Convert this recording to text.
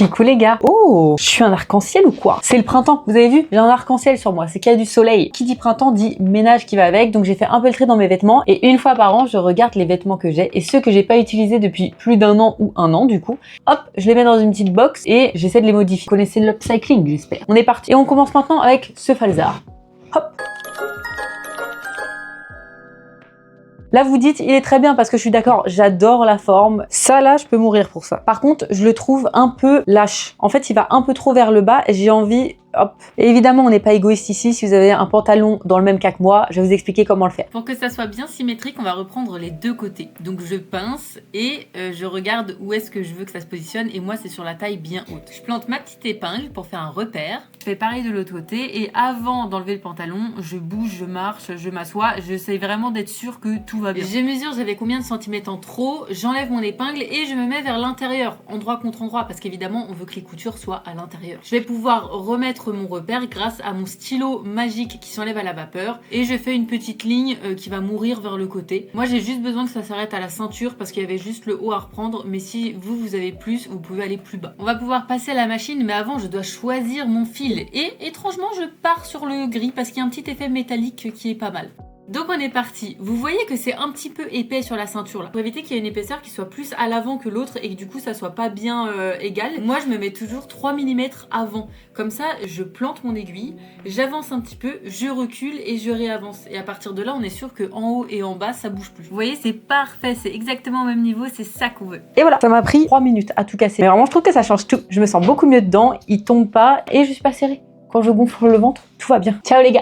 Chico les gars. Oh, je suis un arc-en-ciel ou quoi? C'est le printemps, vous avez vu? J'ai un arc-en-ciel sur moi, c'est qu'il y a du soleil. Qui dit printemps dit ménage qui va avec, donc j'ai fait un peu le tri dans mes vêtements et une fois par an, je regarde les vêtements que j'ai et ceux que j'ai pas utilisés depuis plus d'un an ou un an du coup. Hop, je les mets dans une petite box et j'essaie de les modifier. Vous connaissez l'upcycling, j'espère. On est parti et on commence maintenant avec ce falzar. Hop. Là, vous dites, il est très bien parce que je suis d'accord, j'adore la forme. Ça, là, je peux mourir pour ça. Par contre, je le trouve un peu lâche. En fait, il va un peu trop vers le bas et j'ai envie... Hop. Et évidemment, on n'est pas égoïste ici. Si vous avez un pantalon dans le même cas que moi, je vais vous expliquer comment le faire. Pour que ça soit bien symétrique, on va reprendre les deux côtés. Donc je pince et je regarde où est-ce que je veux que ça se positionne. Et moi, c'est sur la taille bien haute. Je plante ma petite épingle pour faire un repère. Je fais pareil de l'autre côté. Et avant d'enlever le pantalon, je bouge, je marche, je m'assois. J'essaie vraiment d'être sûre que tout va bien. Je mesure, j'avais combien de centimètres en trop. J'enlève mon épingle et je me mets vers l'intérieur, endroit contre endroit. Parce qu'évidemment, on veut que les coutures soient à l'intérieur. Je vais pouvoir remettre mon repère grâce à mon stylo magique qui s'enlève à la vapeur et je fais une petite ligne qui va mourir vers le côté. Moi j'ai juste besoin que ça s'arrête à la ceinture parce qu'il y avait juste le haut à reprendre, mais si vous avez plus, vous pouvez aller plus bas. On va pouvoir passer à la machine, mais avant je dois choisir mon fil et étrangement je pars sur le gris parce qu'il y a un petit effet métallique qui est pas mal. Donc on est parti. Vous voyez que c'est un petit peu épais sur la ceinture là. Pour éviter qu'il y ait une épaisseur qui soit plus à l'avant que l'autre et que du coup ça soit pas bien égal, moi je me mets toujours 3 mm avant. Comme ça je plante mon aiguille, j'avance un petit peu, je recule et je réavance. Et à partir de là on est sûr que en haut et en bas ça bouge plus. Vous voyez, c'est parfait, c'est exactement au même niveau, c'est ça qu'on veut. Et voilà, ça m'a pris 3 minutes à tout casser. Mais vraiment je trouve que ça change tout. Je me sens beaucoup mieux dedans, il tombe pas et je suis pas serrée. Quand je gonfle le ventre, tout va bien. Ciao les gars!